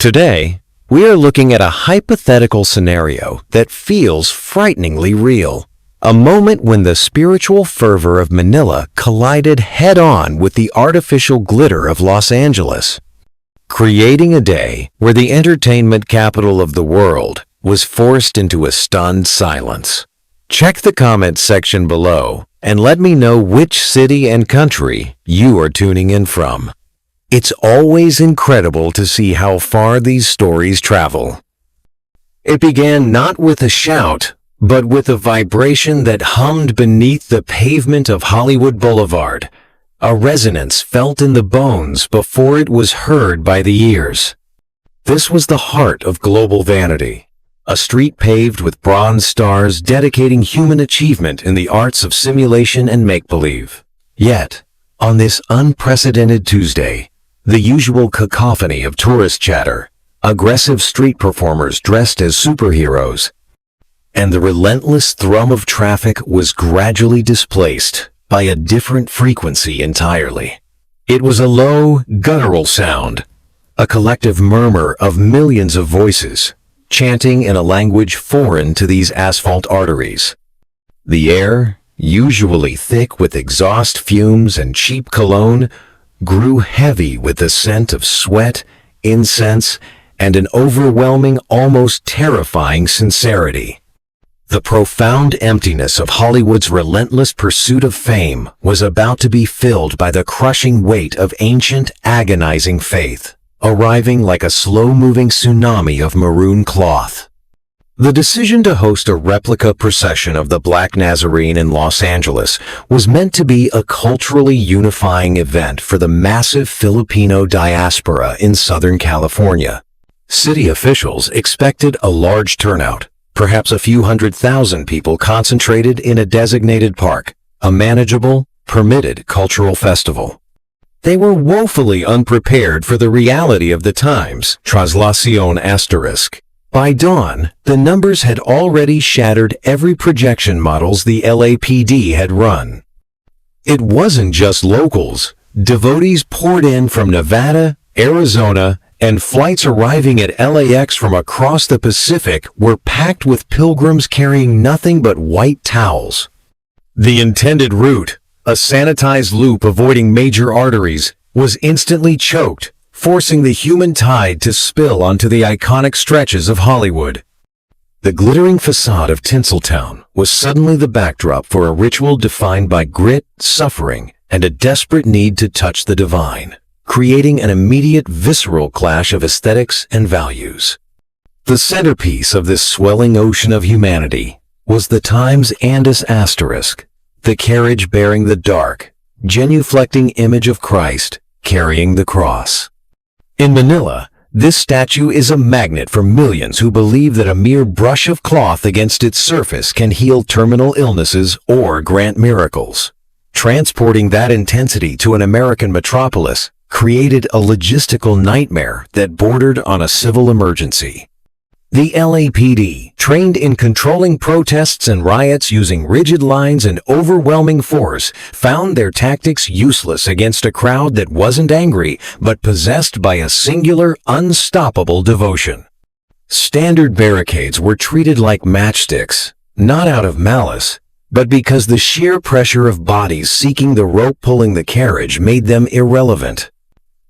Today, we are looking at a hypothetical scenario that feels frighteningly real. A moment when the spiritual fervor of Manila collided head-on with the artificial glitter of Los Angeles, creating a day where the entertainment capital of the world was forced into a stunned silence. Check the comments section below and let me know which city and country you are tuning in from. It's always incredible to see how far these stories travel. It began not with a shout, but with a vibration that hummed beneath the pavement of Hollywood Boulevard, a resonance felt in the bones before it was heard by the ears. This was the heart of global vanity, a street paved with bronze stars dedicating human achievement in the arts of simulation and make-believe. Yet, on this unprecedented Tuesday, the usual cacophony of tourist chatter, aggressive street performers dressed as superheroes, and the relentless thrum of traffic was gradually displaced by a different frequency entirely. It was a low, guttural sound, a collective murmur of millions of voices, chanting in a language foreign to these asphalt arteries. The air, usually thick with exhaust fumes and cheap cologne, grew heavy with the scent of sweat, incense, and an overwhelming, almost terrifying sincerity. The profound emptiness of Hollywood's relentless pursuit of fame was about to be filled by the crushing weight of ancient, agonizing faith, arriving like a slow-moving tsunami of maroon cloth. The decision to host a replica procession of the Black Nazarene in Los Angeles was meant to be a culturally unifying event for the massive Filipino diaspora in Southern California. City officials expected a large turnout, perhaps a few 100,000 people concentrated in a designated park, a manageable, permitted cultural festival. They were woefully unprepared for the reality of the times. Traslación ***. By dawn, the numbers had already shattered every projection models the LAPD had run. It wasn't just locals. Devotees poured in from Nevada, Arizona, and flights arriving at LAX from across the Pacific were packed with pilgrims carrying nothing but white towels. The intended route, a sanitized loop avoiding major arteries, was instantly choked, forcing the human tide to spill onto the iconic stretches of Hollywood. The glittering facade of Tinseltown was suddenly the backdrop for a ritual defined by grit, suffering, and a desperate need to touch the divine, creating an immediate visceral clash of aesthetics and values. The centerpiece of this swelling ocean of humanity was the Times Andes asterisk, the carriage bearing the dark, genuflecting image of Christ carrying the cross. In Manila, this statue is a magnet for millions who believe that a mere brush of cloth against its surface can heal terminal illnesses or grant miracles. Transporting that intensity to an American metropolis created a logistical nightmare that bordered on a civil emergency. The LAPD, trained in controlling protests and riots using rigid lines and overwhelming force, found their tactics useless against a crowd that wasn't angry but possessed by a singular, unstoppable devotion. Standard barricades were treated like matchsticks, not out of malice, but because the sheer pressure of bodies seeking the rope pulling the carriage made them irrelevant.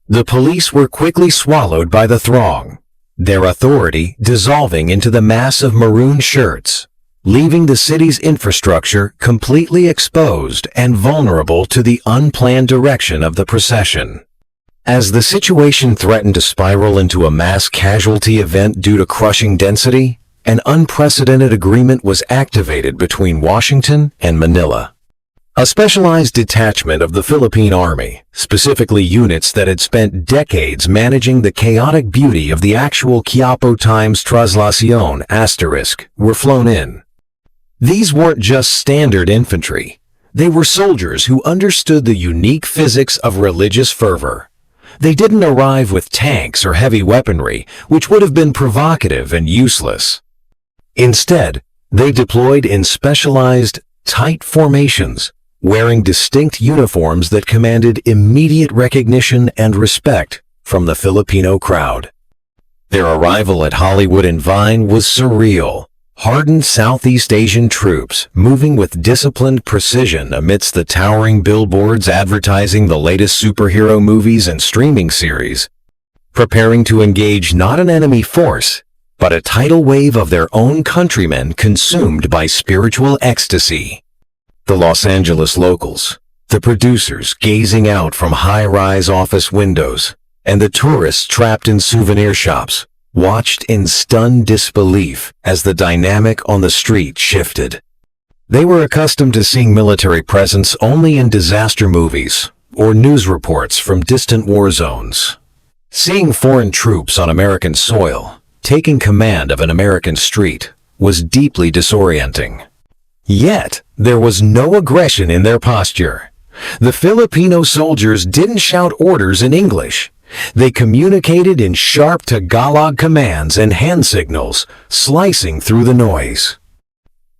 The police were quickly swallowed by the throng, their authority dissolving into the mass of maroon shirts, leaving the city's infrastructure completely exposed and vulnerable to the unplanned direction of the procession. As the situation threatened to spiral into a mass casualty event due to crushing density, an unprecedented agreement was activated between Washington and Manila. A specialized detachment of the Philippine Army, specifically units that had spent decades managing the chaotic beauty of the actual Quiapo times Traslación ***, were flown in. These weren't just standard infantry. They were soldiers who understood the unique physics of religious fervor. They didn't arrive with tanks or heavy weaponry, which would have been provocative and useless. Instead, they deployed in specialized, tight formations, wearing distinct uniforms that commanded immediate recognition and respect from the Filipino crowd. Their arrival at Hollywood and Vine was surreal. Hardened Southeast Asian troops moving with disciplined precision amidst the towering billboards advertising the latest superhero movies and streaming series, preparing to engage not an enemy force, but a tidal wave of their own countrymen consumed by spiritual ecstasy. The Los Angeles locals, the producers gazing out from high-rise office windows, and the tourists trapped in souvenir shops, watched in stunned disbelief as the dynamic on the street shifted. They were accustomed to seeing military presence only in disaster movies or news reports from distant war zones. Seeing foreign troops on American soil, taking command of an American street, was deeply disorienting. Yet, there was no aggression in their posture. The Filipino soldiers didn't shout orders in English. They communicated in sharp Tagalog commands and hand signals, slicing through the noise.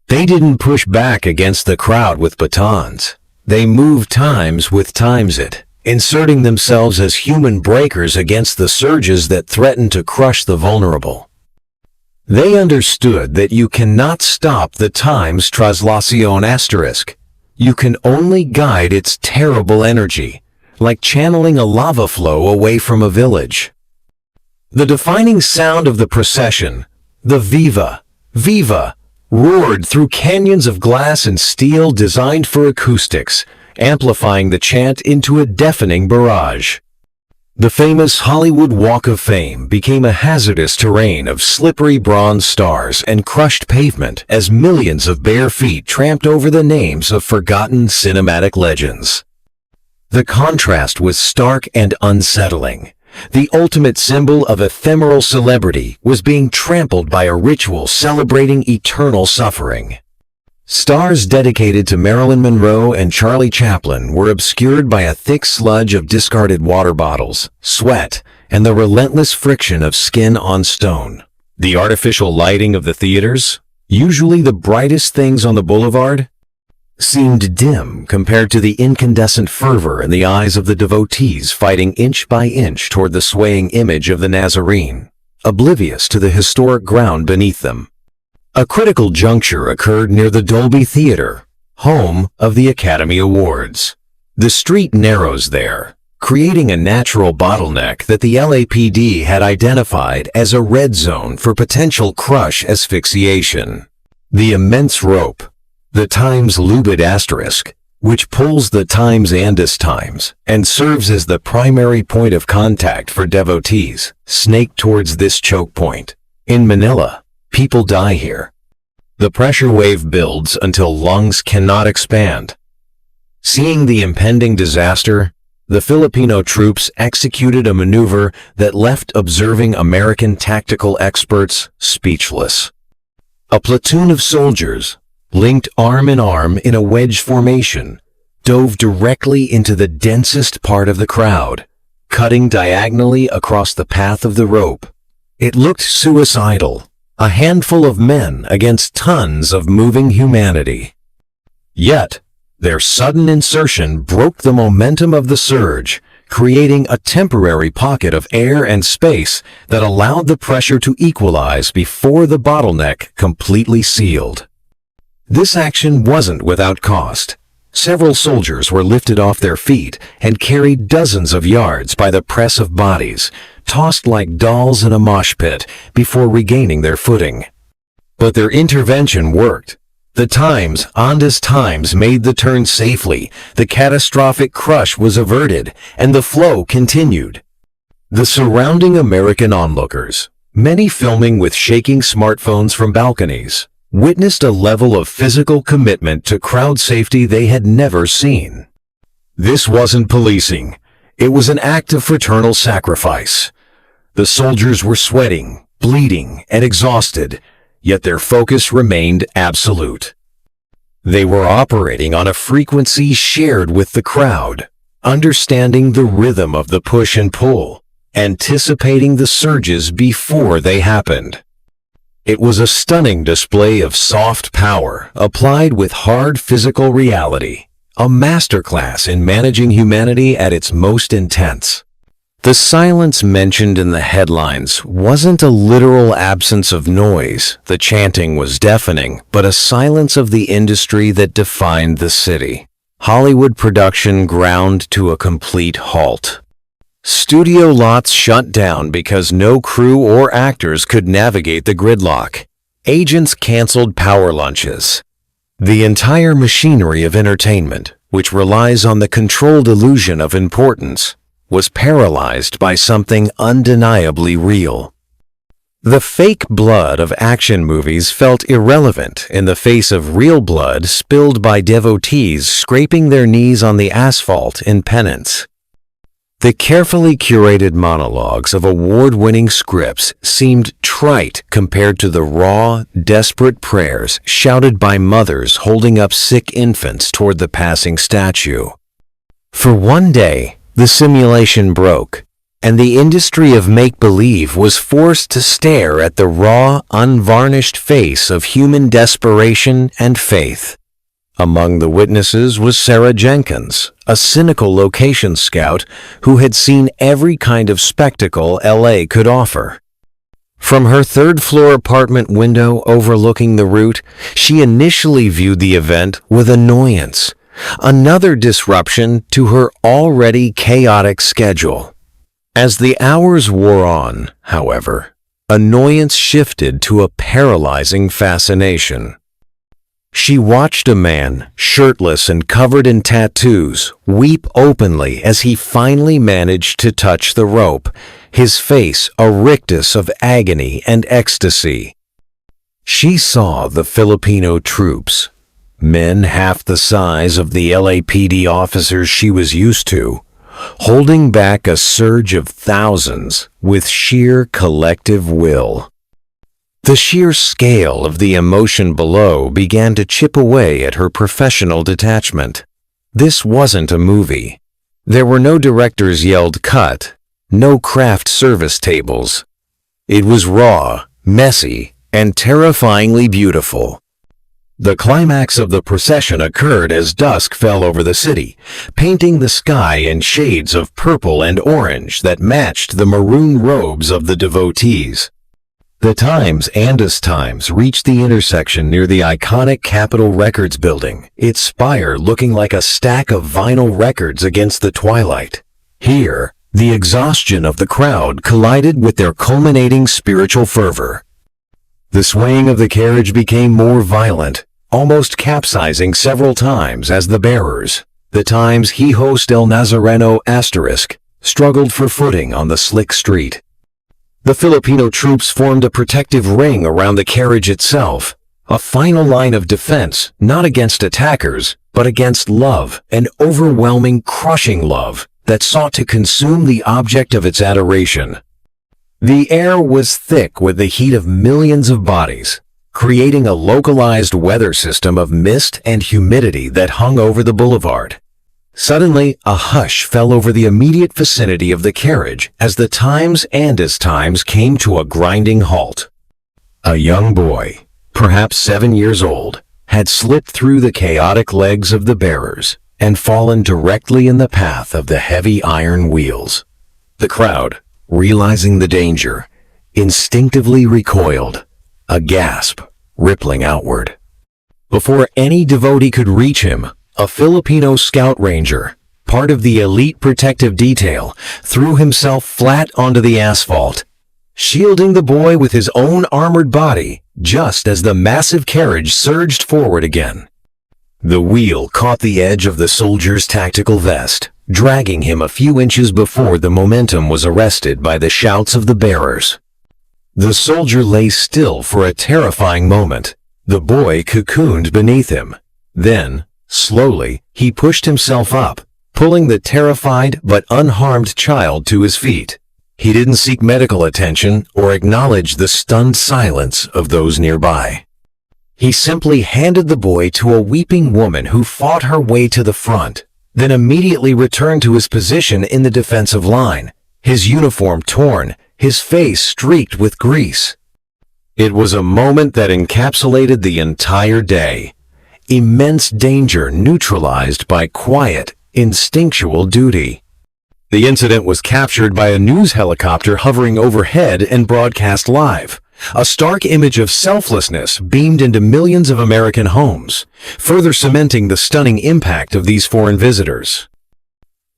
They didn't push back against the crowd with batons. They moved times with times it, inserting themselves as human breakers against the surges that threatened to crush the vulnerable. They understood that you cannot stop the time's Traslación*. You can only guide its terrible energy, like channeling a lava flow away from a village. The defining sound of the procession, the Viva, Viva, roared through canyons of glass and steel designed for acoustics, amplifying the chant into a deafening barrage. The famous Hollywood Walk of Fame became a hazardous terrain of slippery bronze stars and crushed pavement as millions of bare feet tramped over the names of forgotten cinematic legends. The contrast was stark and unsettling. The ultimate symbol of ephemeral celebrity was being trampled by a ritual celebrating eternal suffering. Stars dedicated to Marilyn Monroe and Charlie Chaplin were obscured by a thick sludge of discarded water bottles, sweat, and the relentless friction of skin on stone. The artificial lighting of the theaters, usually the brightest things on the boulevard, seemed dim compared to the incandescent fervor in the eyes of the devotees fighting inch by inch toward the swaying image of the Nazarene, oblivious to the historic ground beneath them. A critical juncture occurred near the Dolby Theater, home of the Academy Awards. The street narrows there, creating a natural bottleneck that the LAPD had identified as a red zone for potential crush asphyxiation. The immense rope, the Times Lubid asterisk, which pulls the Times Andis Times and serves as the primary point of contact for devotees, snaked towards this choke point. In Manila, people die here. The pressure wave builds until lungs cannot expand. Seeing the impending disaster, the Filipino troops executed a maneuver that left observing American tactical experts speechless. A platoon of soldiers, linked arm in arm in a wedge formation, dove directly into the densest part of the crowd, cutting diagonally across the path of the rope. It looked suicidal. A handful of men against tons of moving humanity. Yet, their sudden insertion broke the momentum of the surge, creating a temporary pocket of air and space that allowed the pressure to equalize before the bottleneck completely sealed. This action wasn't without cost. Several soldiers were lifted off their feet and carried dozens of yards by the press of bodies, tossed like dolls in a mosh pit before regaining their footing. But their intervention worked. The Times Andis Times made the turn safely, the catastrophic crush was averted, and the flow continued. The surrounding American onlookers, many filming with shaking smartphones from balconies, witnessed a level of physical commitment to crowd safety they had never seen. This wasn't policing. It was an act of fraternal sacrifice. The soldiers were sweating, bleeding, and exhausted, yet their focus remained absolute. They were operating on a frequency shared with the crowd, understanding the rhythm of the push and pull, anticipating the surges before they happened. It was a stunning display of soft power applied with hard physical reality, a masterclass in managing humanity at its most intense. The silence mentioned in the headlines wasn't a literal absence of noise. The chanting was deafening, but a silence of the industry that defined the city. Hollywood production ground to a complete halt. Studio lots shut down because no crew or actors could navigate the gridlock. Agents canceled power lunches. The entire machinery of entertainment, which relies on the controlled illusion of importance, was paralyzed by something undeniably real. The fake blood of action movies felt irrelevant in the face of real blood spilled by devotees scraping their knees on the asphalt in penance. The carefully curated monologues of award-winning scripts seemed trite compared to the raw, desperate prayers shouted by mothers holding up sick infants toward the passing statue. For one day, the simulation broke, and the industry of make-believe was forced to stare at the raw, unvarnished face of human desperation and faith. Among the witnesses was Sarah Jenkins, a cynical location scout who had seen every kind of spectacle LA could offer. From her third-floor apartment window overlooking the route, she initially viewed the event with annoyance. Another disruption to her already chaotic schedule. As the hours wore on, however, annoyance shifted to a paralyzing fascination. She watched a man, shirtless and covered in tattoos, weep openly as he finally managed to touch the rope, his face a rictus of agony and ecstasy. She saw the Filipino Troops, men half the size of the LAPD officers she was used to, holding back a surge of thousands with sheer collective will. The sheer scale of the emotion below began to chip away at her professional detachment. This wasn't a movie. There were no directors yelled cut, no craft service tables. It was raw, messy, and terrifyingly beautiful. The climax of the procession occurred as dusk fell over the city, painting the sky in shades of purple and orange that matched the maroon robes of the devotees. The Andis Times reached the intersection near the iconic Capitol Records building, its spire looking like a stack of vinyl records against the twilight. Here, the exhaustion of the crowd collided with their culminating spiritual fervor. The swaying of the carriage became more violent, almost capsizing several times as the bearers, the Times Hijos del Nazareno *, struggled for footing on the slick street. The Filipino troops formed a protective ring around the carriage itself, a final line of defense not against attackers, but against love, an overwhelming, crushing love that sought to consume the object of its adoration. The air was thick with the heat of millions of bodies, creating a localized weather system of mist and humidity that hung over the boulevard. Suddenly, a hush fell over the immediate vicinity of the carriage as the Andis Times came to a grinding halt. A young boy, perhaps 7 years old, had slipped through the chaotic legs of the bearers and fallen directly in the path of the heavy iron wheels. The crowd, realizing the danger, instinctively recoiled, a gasp rippling outward. Before any devotee could reach him, a Filipino scout ranger, part of the elite protective detail, threw himself flat onto the asphalt, shielding the boy with his own armored body just as the massive carriage surged forward again. The wheel caught the edge of the soldier's tactical vest, dragging him a few inches before the momentum was arrested by the shouts of the bearers. The soldier lay still for a terrifying moment, the boy cocooned beneath him. Then, slowly, he pushed himself up, pulling the terrified but unharmed child to his feet. He didn't seek medical attention or acknowledge the stunned silence of those nearby. He simply handed the boy to a weeping woman who fought her way to the front, then immediately returned to his position in the defensive line, his uniform torn, his face streaked with grease. It was a moment that encapsulated the entire day. Immense danger neutralized by quiet, instinctual duty. The incident was captured by a news helicopter hovering overhead and broadcast live. A stark image of selflessness beamed into millions of American homes, further cementing the stunning impact of these foreign visitors.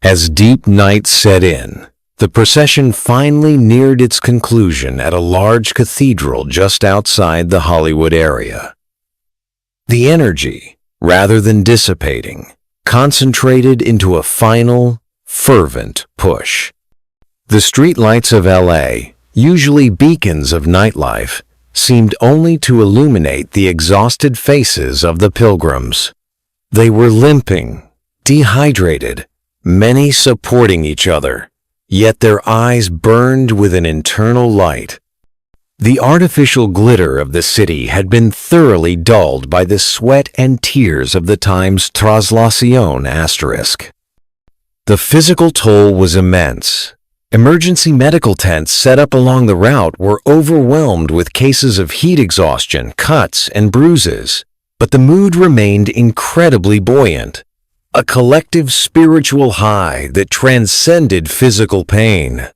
As deep night set in, the procession finally neared its conclusion at a large cathedral just outside the Hollywood area. The energy, rather than dissipating, concentrated into a final, fervent push. The streetlights of LA, usually beacons of nightlife, seemed only to illuminate the exhausted faces of the pilgrims. They were limping, dehydrated, many supporting each other, yet their eyes burned with an internal light. The artificial glitter of the city had been thoroughly dulled by the sweat and tears of the time's Traslación asterisk. The physical toll was immense. Emergency medical tents set up along the route were overwhelmed with cases of heat exhaustion, cuts, and bruises, but the mood remained incredibly buoyant, a collective spiritual high that transcended physical pain.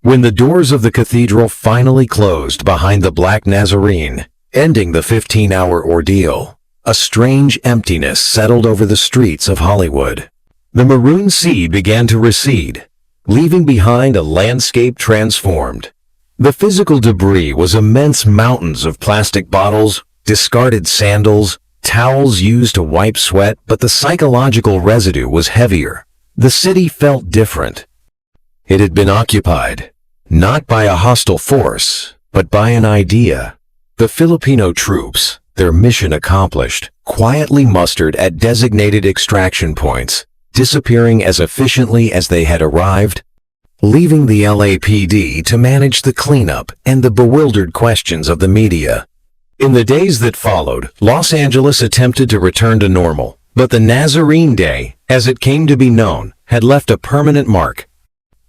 When the doors of the cathedral finally closed behind the Black Nazarene, ending the 15-hour ordeal, a strange emptiness settled over the streets of Hollywood. The maroon sea began to recede, leaving behind a landscape transformed. The physical debris was immense mountains of plastic bottles, discarded sandals, towels used to wipe sweat, but the psychological residue was heavier. The city felt different. It had been occupied, not by a hostile force, but by an idea. The Filipino troops, their mission accomplished, quietly mustered at designated extraction points, disappearing as efficiently as they had arrived, leaving the LAPD to manage the cleanup and the bewildered questions of the media. In the days that followed, Los Angeles attempted to return to normal, but the Nazarene Day, as it came to be known, had left a permanent mark.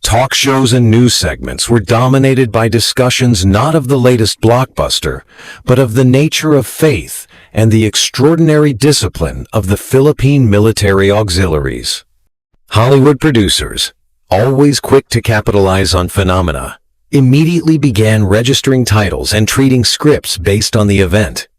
Talk shows and news segments were dominated by discussions not of the latest blockbuster, but of the nature of faith and the extraordinary discipline of the Philippine military auxiliaries. Hollywood producers, always quick to capitalize on phenomena, immediately began registering titles and treating scripts based on the event,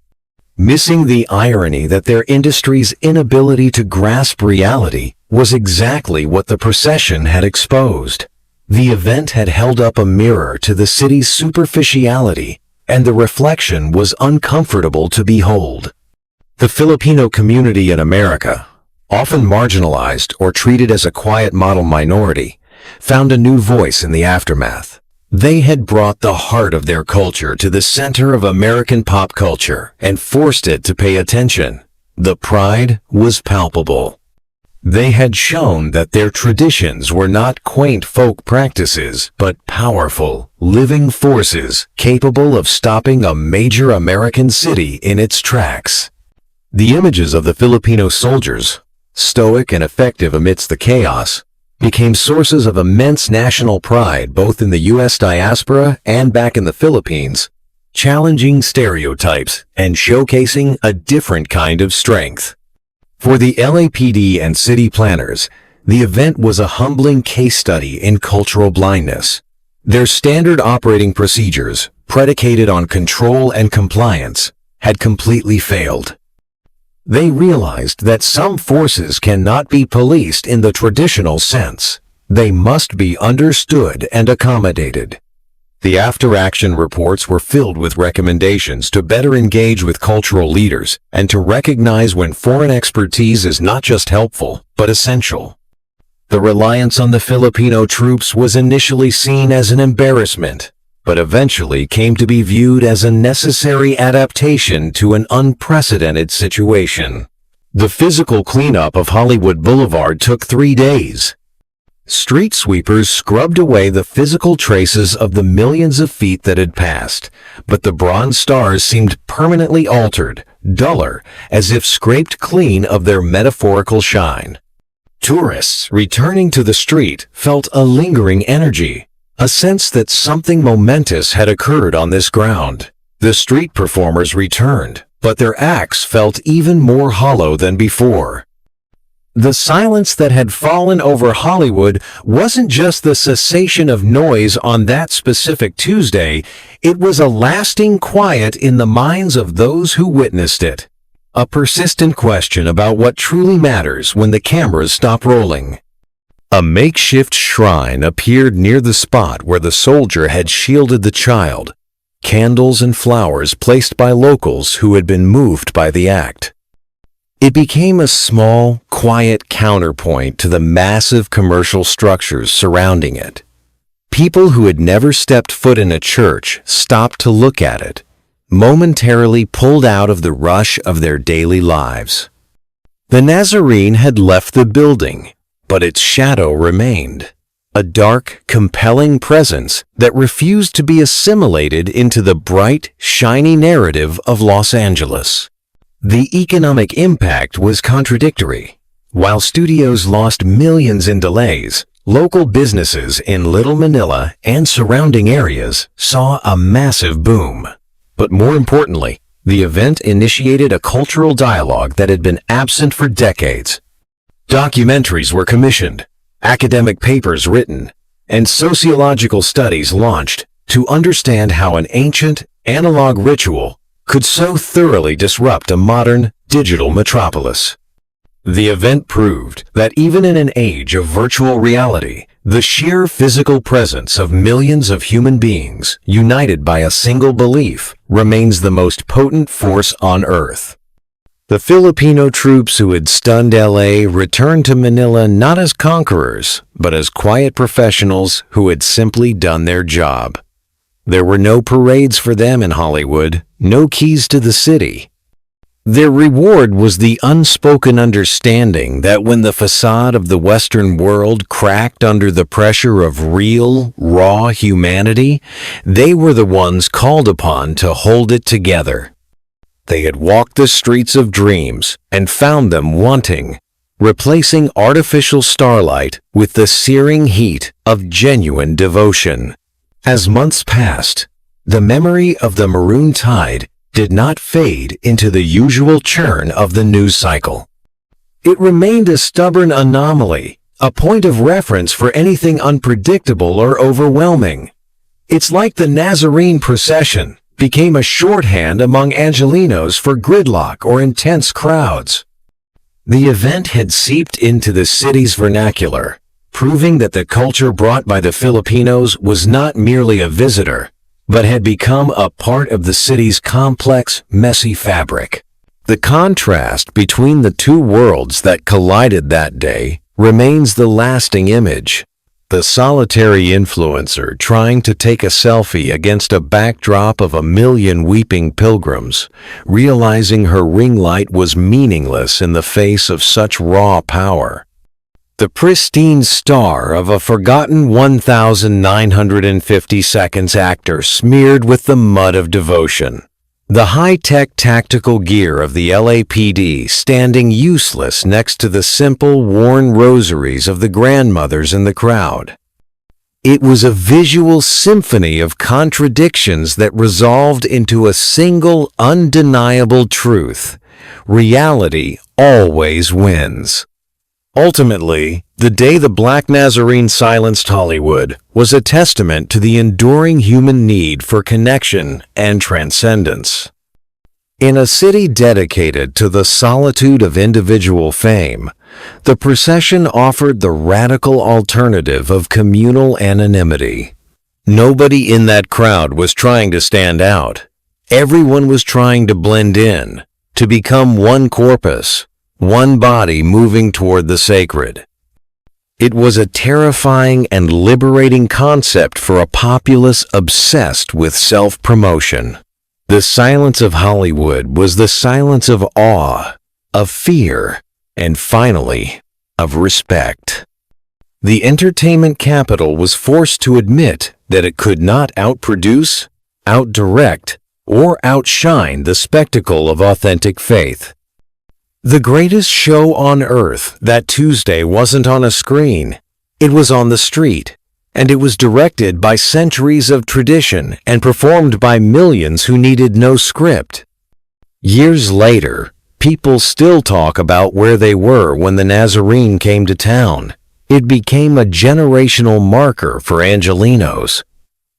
missing the irony that their industry's inability to grasp reality was exactly what the procession had exposed. The event had held up a mirror to the city's superficiality, and the reflection was uncomfortable to behold. The Filipino community in America, often marginalized or treated as a quiet model minority, found a new voice in the aftermath. They had brought the heart of their culture to the center of American pop culture and forced it to pay attention. The pride was palpable. They had shown that their traditions were not quaint folk practices, but powerful, living forces capable of stopping a major American city in its tracks. The images of the Filipino soldiers, stoic and effective amidst the chaos, became sources of immense national pride both in the U.S. diaspora and back in the Philippines, challenging stereotypes and showcasing a different kind of strength. For the LAPD and city planners, the event was a humbling case study in cultural blindness. Their standard operating procedures, predicated on control and compliance, had completely failed. They realized that some forces cannot be policed in the traditional sense. They must be understood and accommodated. The after-action reports were filled with recommendations to better engage with cultural leaders and to recognize when foreign expertise is not just helpful, but essential. The reliance on the Filipino troops was initially seen as an embarrassment, but eventually came to be viewed as a necessary adaptation to an unprecedented situation. The physical cleanup of Hollywood Boulevard took 3 days. Street sweepers scrubbed away the physical traces of the millions of feet that had passed, but the bronze stars seemed permanently altered, duller, as if scraped clean of their metaphorical shine. Tourists returning to the street felt a lingering energy, a sense that something momentous had occurred on this ground. The street performers returned, but their acts felt even more hollow than before. The silence that had fallen over Hollywood wasn't just the cessation of noise on that specific Tuesday, it was a lasting quiet in the minds of those who witnessed it. A persistent question about what truly matters when the cameras stop rolling. A makeshift shrine appeared near the spot where the soldier had shielded the child, candles and flowers placed by locals who had been moved by the act. It became a small, quiet counterpoint to the massive commercial structures surrounding it. People who had never stepped foot in a church stopped to look at it, momentarily pulled out of the rush of their daily lives. The Nazarene had left the building, but its shadow remained, a dark, compelling presence that refused to be assimilated into the bright, shiny narrative of Los Angeles. The economic impact was contradictory. While studios lost millions in delays, local businesses in Little Manila and surrounding areas saw a massive boom. But more importantly, the event initiated a cultural dialogue that had been absent for decades. Documentaries were commissioned, academic papers written, and sociological studies launched to understand how an ancient, analog ritual could so thoroughly disrupt a modern, digital metropolis. The event proved that even in an age of virtual reality, the sheer physical presence of millions of human beings, united by a single belief, remains the most potent force on Earth. The Filipino troops who had stunned LA returned to Manila not as conquerors, but as quiet professionals who had simply done their job. There were no parades for them in Hollywood, no keys to the city. Their reward was the unspoken understanding that when the facade of the Western world cracked under the pressure of real, raw humanity, they were the ones called upon to hold it together. They had walked the streets of dreams and found them wanting, replacing artificial starlight with the searing heat of genuine devotion. As months passed, the memory of the Maroon Tide did not fade into the usual churn of the news cycle. It remained a stubborn anomaly, a point of reference for anything unpredictable or overwhelming. It's like the Nazarene procession became a shorthand among Angelenos for gridlock or intense crowds. The event had seeped into the city's vernacular, proving that the culture brought by the Filipinos was not merely a visitor, but had become a part of the city's complex, messy fabric. The contrast between the two worlds that collided that day remains the lasting image. The solitary influencer trying to take a selfie against a backdrop of a million weeping pilgrims, realizing her ring light was meaningless in the face of such raw power. The pristine star of a forgotten 1,950 seconds actor smeared with the mud of devotion. The high-tech tactical gear of the LAPD standing useless next to the simple, worn rosaries of the grandmothers in the crowd. It was a visual symphony of contradictions that resolved into a single, undeniable truth. Reality always wins. Ultimately, the day the Black Nazarene silenced Hollywood was a testament to the enduring human need for connection and transcendence. In a city dedicated to the solitude of individual fame, the procession offered the radical alternative of communal anonymity. Nobody in that crowd was trying to stand out. Everyone was trying to blend in, to become one corpus, one body moving toward the sacred. It was a terrifying and liberating concept for a populace obsessed with self-promotion. The silence of Hollywood was the silence of awe, of fear, and finally, of respect. The entertainment capital was forced to admit that it could not outproduce, outdirect, or outshine the spectacle of authentic faith. The greatest show on earth that Tuesday wasn't on a screen. It was on the street, and it was directed by centuries of tradition and performed by millions who needed no script. Years later, People still talk about where they were when the Nazarene came to town. It became a generational marker for Angelenos.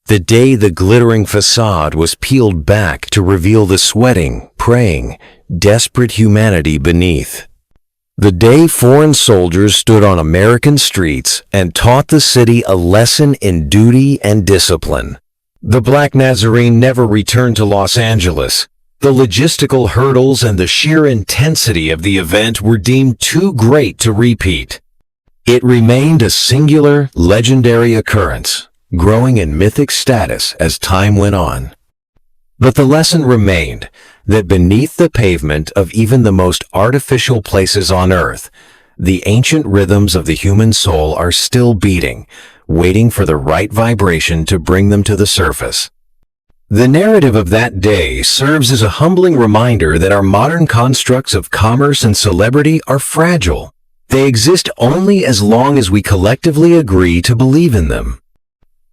The day the glittering facade was peeled back to reveal the sweating, praying, desperate humanity beneath. The day foreign soldiers stood on American streets and taught the city a lesson in duty and discipline. The Black Nazarene never returned to Los Angeles. The logistical hurdles and the sheer intensity of the event were deemed too great to repeat. It remained a singular, legendary occurrence, growing in mythic status as time went on. But the lesson remained that beneath the pavement of even the most artificial places on earth, the ancient rhythms of the human soul are still beating, waiting for the right vibration to bring them to the surface. The narrative of that day serves as a humbling reminder that our modern constructs of commerce and celebrity are fragile. They exist only as long as we collectively agree to believe in them.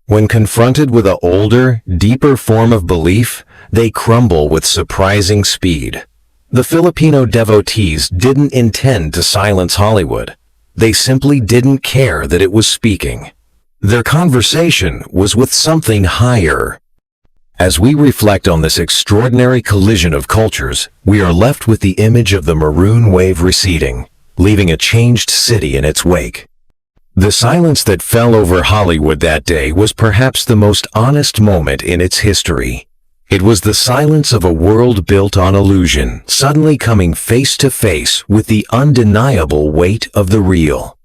When confronted with an older, deeper form of belief, they crumble with surprising speed. The Filipino devotees didn't intend to silence Hollywood. They simply didn't care that it was speaking. Their conversation was with something higher. As we reflect on this extraordinary collision of cultures, we are left with the image of the maroon wave receding, leaving a changed city in its wake. The silence that fell over Hollywood that day was perhaps the most honest moment in its history. It was the silence of a world built on illusion, suddenly coming face to face with the undeniable weight of the real.